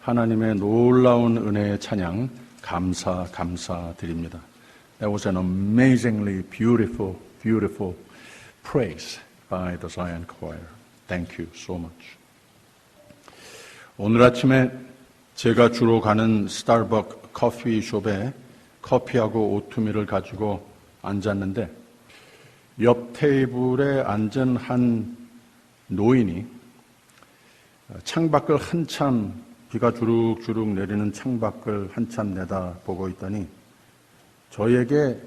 하나님의 놀라운 은혜의 찬양 감사드립니다. That was an amazingly beautiful praise by the Zion Choir. Thank you so much. 오늘 아침에 제가 주로 가는 스타벅스 커피숍에 커피하고 오트밀을 가지고 앉았는데 옆 테이블에 앉은 한 노인이 창밖을 한참 비가 주룩주룩 내리는 창밖을 한참 내다보고 있더니 저에게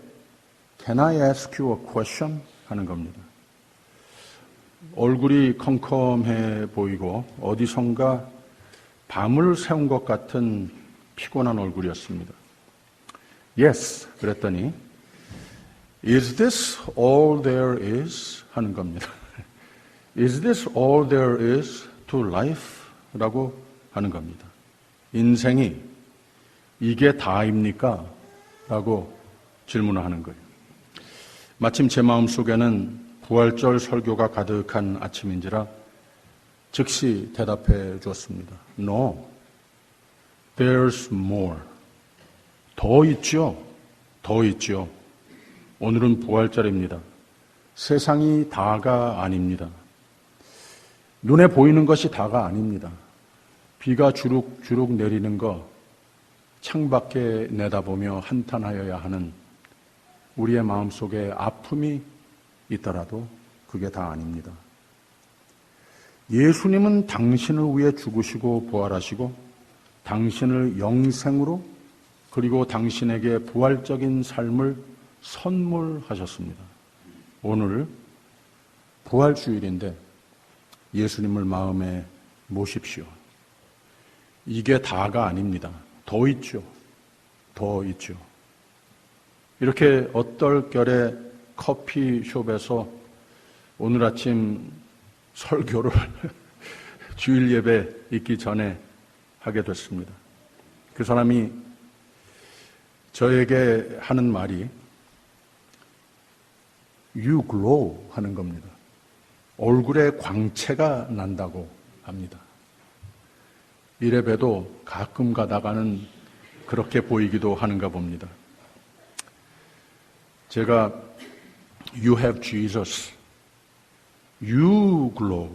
Can I ask you a question? 하는 겁니다. 얼굴이 컴컴해 보이고 어디선가 밤을 새운 것 같은 피곤한 얼굴이었습니다. Yes, 그랬더니 Is this all there is? 하는 겁니다. Is this all there is to life? 라고 하는 겁니다. 인생이 이게 다입니까? 라고 질문을 하는 거예요. 마침 제 마음속에는 부활절 설교가 가득한 아침인지라 즉시 대답해 주었습니다. No, there's more. 더 있죠. 오늘은 부활절입니다. 세상이 다가 아닙니다. 눈에 보이는 것이 다가 아닙니다. 비가 주룩주룩 내리는 거 창밖에 내다보며 한탄하여야 하는 우리의 마음속에 아픔이 있더라도 그게 다 아닙니다. 예수님은 당신을 위해 죽으시고 부활하시고 당신을 영생으로 그리고 당신에게 부활적인 삶을 선물하셨습니다. 오늘 부활주일인데 예수님을 마음에 모십시오. 이게 다가 아닙니다. 더 있죠. 이렇게 어떨결에 커피숍에서 오늘 아침 설교를 주일 예배 있기 전에 하게 됐습니다. 그 사람이 저에게 하는 말이 You glow 하는 겁니다. 얼굴에 광채가 난다고 합니다. 이래 봬도 가끔 가다가는 그렇게 보이기도 하는가 봅니다. 제가 You have Jesus, You glow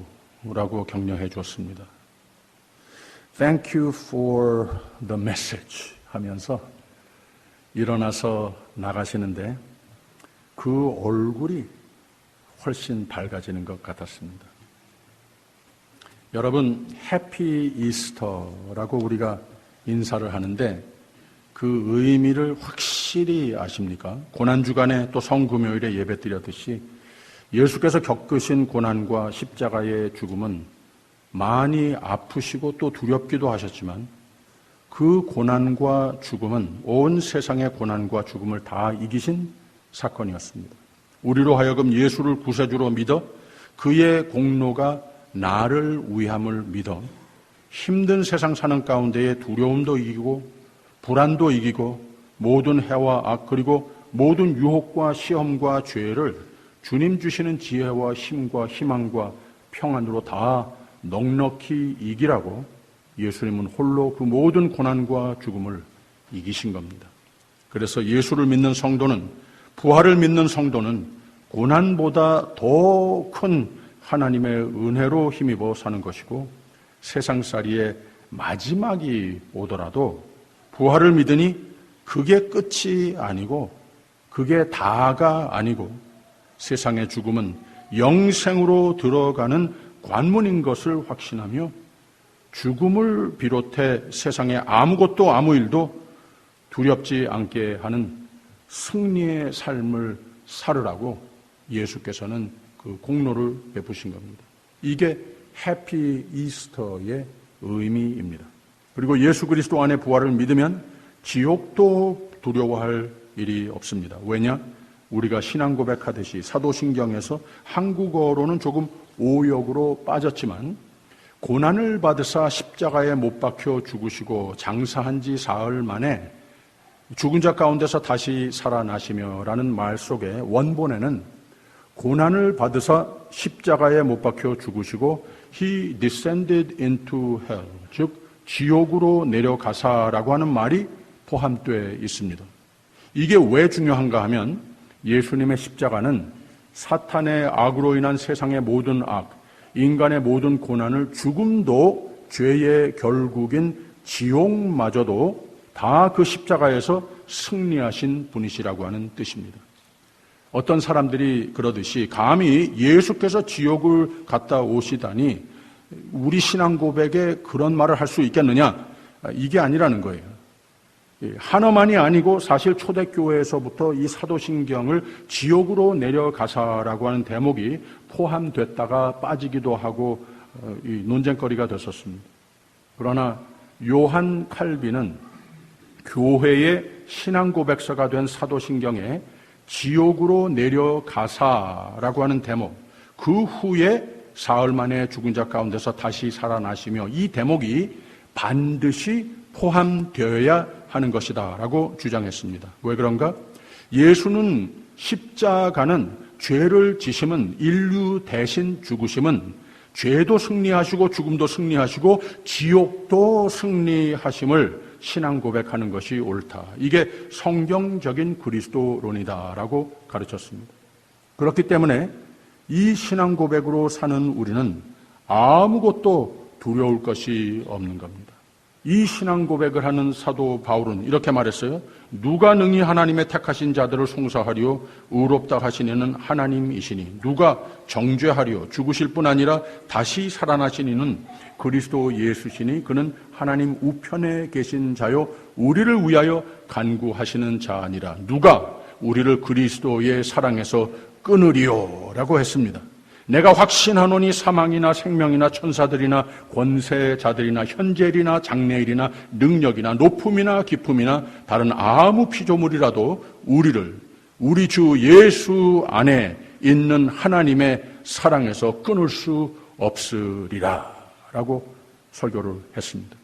라고 격려해 줬습니다. Thank you for the message 하면서 일어나서 나가시는데 그 얼굴이 훨씬 밝아지는 것 같았습니다. 여러분, 해피 이스터라고 우리가 인사를 하는데 그 의미를 확실히 아십니까? 고난주간에 또 성금요일에 예배 드렸듯이 예수께서 겪으신 고난과 십자가의 죽음은 많이 아프시고 또 두렵기도 하셨지만 그 고난과 죽음은 온 세상의 고난과 죽음을 다 이기신 사건이었습니다. 우리로 하여금 예수를 구세주로 믿어 그의 공로가 나를 위함을 믿어 힘든 세상 사는 가운데에 두려움도 이기고 불안도 이기고 모든 해와 악 그리고 모든 유혹과 시험과 죄를 주님 주시는 지혜와 힘과 희망과 평안으로 다 넉넉히 이기라고 예수님은 홀로 그 모든 고난과 죽음을 이기신 겁니다. 그래서 예수를 믿는 성도는 부활을 믿는 성도는 고난보다 더 큰 하나님의 은혜로 힘입어 사는 것이고 세상살이의 마지막이 오더라도 부활을 믿으니 그게 끝이 아니고 그게 다가 아니고 세상의 죽음은 영생으로 들어가는 관문인 것을 확신하며 죽음을 비롯해 세상에 아무것도 아무 일도 두렵지 않게 하는 승리의 삶을 살으라고 예수께서는 그 공로를 베푸신 겁니다. 이게 해피 이스터의 의미입니다. 그리고 예수 그리스도 안에 부활을 믿으면 지옥도 두려워할 일이 없습니다. 왜냐? 우리가 신앙 고백하듯이 사도신경에서 한국어로는 조금 오역으로 빠졌지만 고난을 받으사 십자가에 못 박혀 죽으시고 장사한 지 사흘 만에 죽은 자 가운데서 다시 살아나시며 라는 말 속에 원본에는 고난을 받으사 십자가에 못 박혀 죽으시고 He descended into hell, 즉 지옥으로 내려가사라고 하는 말이 포함되어 있습니다. 이게 왜 중요한가 하면 예수님의 십자가는 사탄의 악으로 인한 세상의 모든 악, 인간의 모든 고난을 죽음도 죄의 결국인 지옥마저도 다 그 십자가에서 승리하신 분이시라고 하는 뜻입니다. 어떤 사람들이 그러듯이 감히 예수께서 지옥을 갔다 오시다니 우리 신앙 고백에 그런 말을 할 수 있겠느냐? 이게 아니라는 거예요. 하나만이 아니고 사실 초대교회에서부터 이 사도신경을 지옥으로 내려가사라고 하는 대목이 포함됐다가 빠지기도 하고 논쟁거리가 됐었습니다. 그러나 요한 칼빈은 교회의 신앙 고백서가 된 사도신경에 지옥으로 내려가사라고 하는 대목, 그 후에 사흘 만에 죽은 자 가운데서 다시 살아나시며 이 대목이 반드시 포함되어야 하는 것이다 라고 주장했습니다. 왜 그런가? 예수는 십자가는 죄를 지심은 인류 대신 죽으심은 죄도 승리하시고 죽음도 승리하시고 지옥도 승리하심을 신앙 고백하는 것이 옳다. 이게 성경적인 그리스도론이다라고 가르쳤습니다. 그렇기 때문에 이 신앙 고백으로 사는 우리는 아무것도 두려울 것이 없는 겁니다. 이 신앙 고백을 하는 사도 바울은 이렇게 말했어요. 누가 능히 하나님의 택하신 자들을 송사하리요 의롭다 하시니는 하나님이시니 누가 정죄하리요 죽으실 뿐 아니라 다시 살아나시니는 그리스도 예수시니 그는 하나님 우편에 계신 자요 우리를 위하여 간구하시는 자 아니라 누가 우리를 그리스도의 사랑에서 끊으리요 라고 했습니다. 내가 확신하노니 사망이나 생명이나 천사들이나 권세자들이나 현재일이나 장래일이나 능력이나 높음이나 깊음이나 다른 아무 피조물이라도 우리를 우리 주 예수 안에 있는 하나님의 사랑에서 끊을 수 없으리라 라고 설교를 했습니다.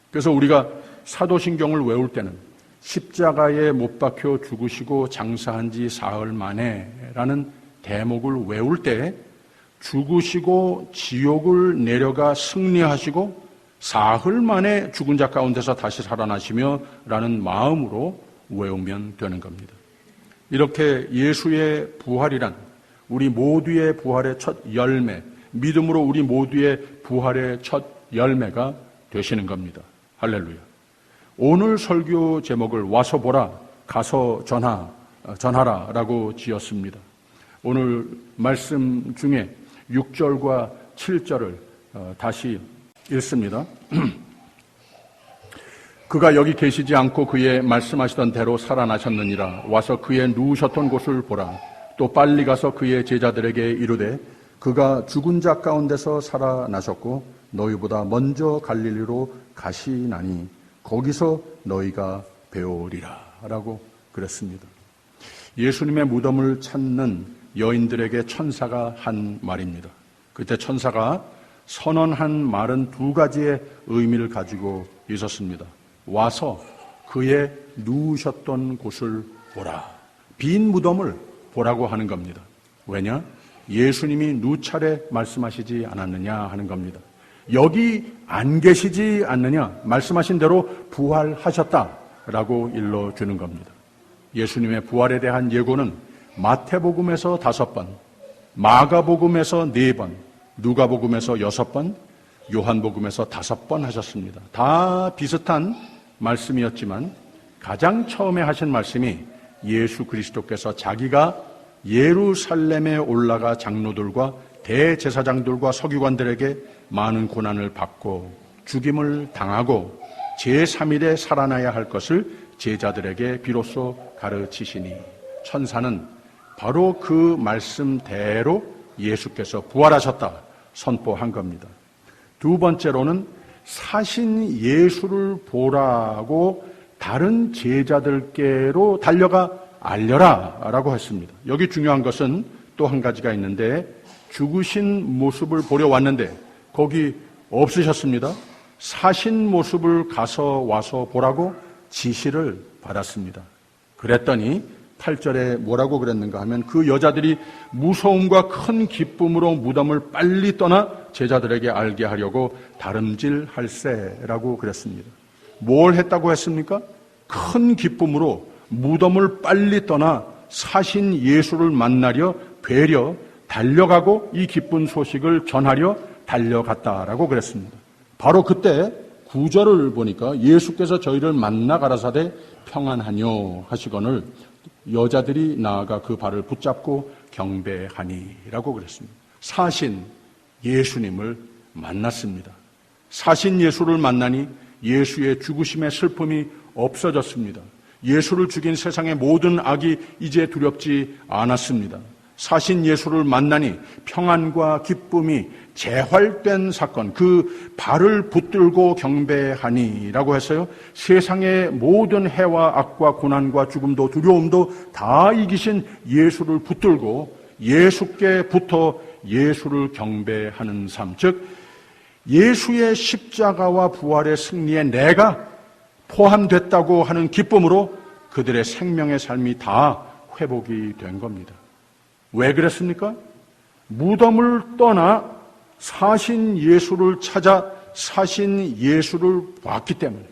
그래서 우리가 사도신경을 외울 때는 십자가에 못 박혀 죽으시고 장사한 지 사흘 만에 라는 대목을 외울 때 죽으시고 지옥을 내려가 승리하시고 사흘 만에 죽은 자 가운데서 다시 살아나시며 라는 마음으로 외우면 되는 겁니다. 이렇게 예수의 부활이란 우리 모두의 부활의 첫 열매, 믿음으로 우리 모두의 부활의 첫 열매가 되시는 겁니다. 할렐루야. 오늘 설교 제목을 와서 보라, 가서 전하라 라고 지었습니다. 오늘 말씀 중에 6절과 7절을 다시 읽습니다. 그가 여기 계시지 않고 그의 말씀하시던 대로 살아나셨느니라. 와서 그의 누우셨던 곳을 보라. 또 빨리 가서 그의 제자들에게 이르되 그가 죽은 자 가운데서 살아나셨고 너희보다 먼저 갈릴리로 가시나니 거기서 너희가 배우리라 라고 그랬습니다. 예수님의 무덤을 찾는 여인들에게 천사가 한 말입니다. 그때 천사가 선언한 말은 두 가지의 의미를 가지고 있었습니다. 와서 그의 누우셨던 곳을 보라. 빈 무덤을 보라고 하는 겁니다. 왜냐? 예수님이 누차례 말씀하시지 않았느냐 하는 겁니다. 여기 안 계시지 않느냐? 말씀하신 대로 부활하셨다라고 일러주는 겁니다. 예수님의 부활에 대한 예고는 마태복음에서 5번, 마가복음에서 4번, 누가복음에서 6번, 요한복음에서 5번 하셨습니다. 다 비슷한 말씀이었지만 가장 처음에 하신 말씀이 예수 그리스도께서 자기가 예루살렘에 올라가 장로들과 대제사장들과 서기관들에게 많은 고난을 받고 죽임을 당하고 제3일에 살아나야 할 것을 제자들에게 비로소 가르치시니 천사는 바로 그 말씀대로 예수께서 부활하셨다 선포한 겁니다. 두 번째로는 사신 예수를 보라고 다른 제자들께로 달려가 알려라 라고 했습니다. 여기 중요한 것은 또 한 가지가 있는데 죽으신 모습을 보려 왔는데 거기 없으셨습니다. 사신 모습을 와서 보라고 지시를 받았습니다. 그랬더니 8절에 뭐라고 그랬는가 하면 그 여자들이 무서움과 큰 기쁨으로 무덤을 빨리 떠나 제자들에게 알게 하려고 다름질할세라고 그랬습니다. 뭘 했다고 했습니까? 큰 기쁨으로 무덤을 빨리 떠나 사신 예수를 만나려 뵈려 달려가고 이 기쁜 소식을 전하려 달려갔다라고 그랬습니다. 바로 그때 9절을 보니까 예수께서 저희를 만나 가라사대 평안하뇨 하시거늘 여자들이 나아가 그 발을 붙잡고 경배하니라고 그랬습니다. 사신 예수님을 만났습니다. 사신 예수를 만나니 예수의 죽으심의 슬픔이 없어졌습니다. 예수를 죽인 세상의 모든 악이 이제 두렵지 않았습니다. 사신 예수를 만나니 평안과 기쁨이 재활된 사건, 그 발을 붙들고 경배하니라고 했어요. 세상의 모든 해와 악과 고난과 죽음도 두려움도 다 이기신 예수를 붙들고 예수께 붙어 예수를 경배하는 삶, 즉 예수의 십자가와 부활의 승리에 내가 포함됐다고 하는 기쁨으로 그들의 생명의 삶이 다 회복이 된 겁니다. 왜 그랬습니까? 무덤을 떠나 사신 예수를 찾아 사신 예수를 봤기 때문에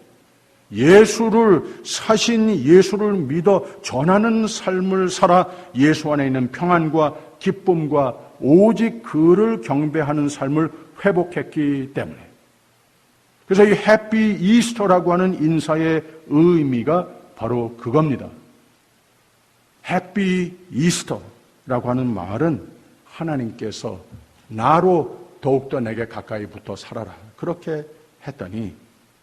사신 예수를 믿어 전하는 삶을 살아 예수 안에 있는 평안과 기쁨과 오직 그를 경배하는 삶을 회복했기 때문에. 그래서 이 해피 이스터라고 하는 인사의 의미가 바로 그겁니다. 해피 이스터라고 하는 말은 하나님께서 나로 더욱더 내게 가까이 붙어 살아라. 그렇게 했더니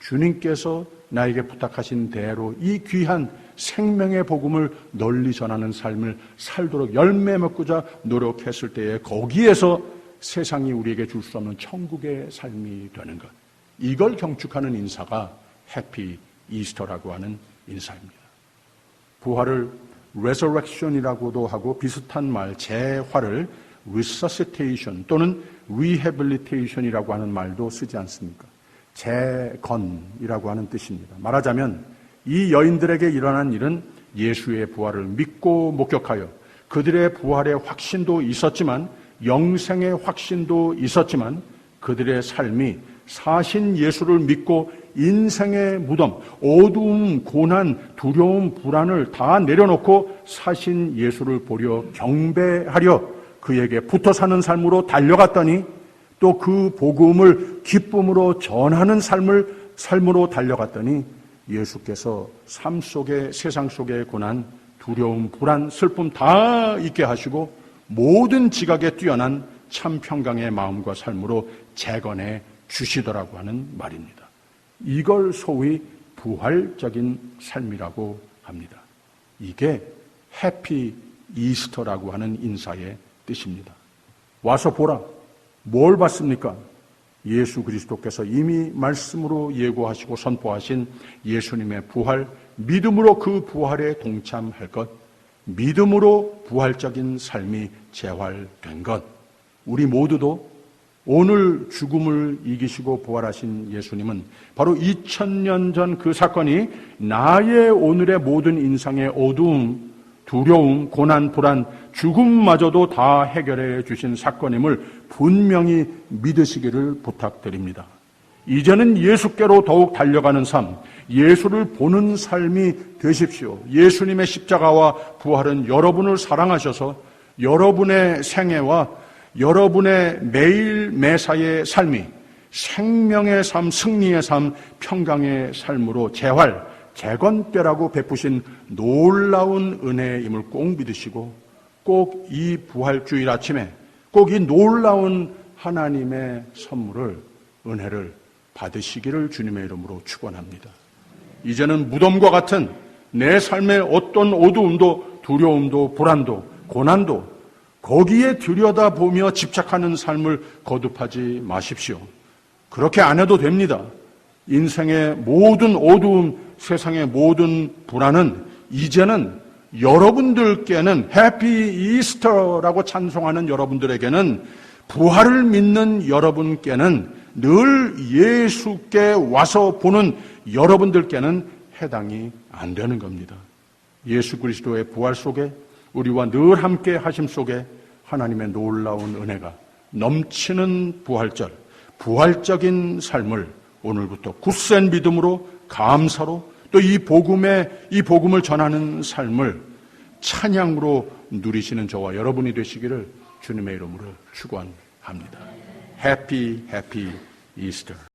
주님께서 나에게 부탁하신 대로 이 귀한 생명의 복음을 널리 전하는 삶을 살도록 열매 맺고자 노력했을 때에 거기에서 세상이 우리에게 줄 수 없는 천국의 삶이 되는 것. 이걸 경축하는 인사가 해피 이스터라고 하는 인사입니다. 부활을 resurrection이라고도 하고 비슷한 말 재활을 resuscitation 또는 rehabilitation이라고 하는 말도 쓰지 않습니까? 재건이라고 하는 뜻입니다. 말하자면 이 여인들에게 일어난 일은 예수의 부활을 믿고 목격하여 그들의 부활의 확신도 있었지만 영생의 확신도 있었지만 그들의 삶이 사신 예수를 믿고 인생의 무덤, 어두움, 고난, 두려움, 불안을 다 내려놓고 사신 예수를 보려 경배하려 그에게 붙어 사는 삶으로 달려갔더니 또 그 복음을 기쁨으로 전하는 삶으로 달려갔더니 예수께서 삶 속에 세상 속의 고난, 두려움, 불안, 슬픔 다 잊게 하시고 모든 지각에 뛰어난 참 평강의 마음과 삶으로 재건해 주시더라고 하는 말입니다. 이걸 소위 부활적인 삶이라고 합니다. 이게 해피 이스터라고 하는 인사의 뜻입니다. 와서 보라. 뭘 봤습니까? 예수 그리스도께서 이미 말씀으로 예고하시고 선포하신 예수님의 부활, 믿음으로 그 부활에 동참할 것, 믿음으로 부활적인 삶이 재활된 것. 우리 모두도 오늘 죽음을 이기시고 부활하신 예수님은 바로 2000년 전 그 사건이 나의 오늘의 모든 인생의 어두움, 두려움, 고난, 불안, 죽음마저도 다 해결해 주신 사건임을 분명히 믿으시기를 부탁드립니다. 이제는 예수께로 더욱 달려가는 삶, 예수를 보는 삶이 되십시오. 예수님의 십자가와 부활은 여러분을 사랑하셔서 여러분의 생애와 여러분의 매일 매사의 삶이 생명의 삶, 승리의 삶, 평강의 삶으로 재활, 재건되라고 베푸신 놀라운 은혜임을 꼭 믿으시고 꼭 이 부활주일 아침에 꼭 이 놀라운 하나님의 선물을, 은혜를 받으시기를 주님의 이름으로 축원합니다. 이제는 무덤과 같은 내 삶의 어떤 어두움도 두려움도 불안도 고난도 거기에 들여다보며 집착하는 삶을 거듭하지 마십시오. 그렇게 안 해도 됩니다. 인생의 모든 어두움, 세상의 모든 불안은 이제는 여러분들께는 해피 이스터라고 찬송하는 여러분들에게는 부활을 믿는 여러분께는 늘 예수께 와서 보는 여러분들께는 해당이 안 되는 겁니다. 예수 그리스도의 부활 속에 우리와 늘 함께 하심 속에 하나님의 놀라운 은혜가 넘치는 부활적인 삶을 오늘부터 굳센 믿음으로 감사로 또 이 복음을 전하는 삶을 찬양으로 누리시는 저와 여러분이 되시기를 주님의 이름으로 축원합니다. 해피 이스터.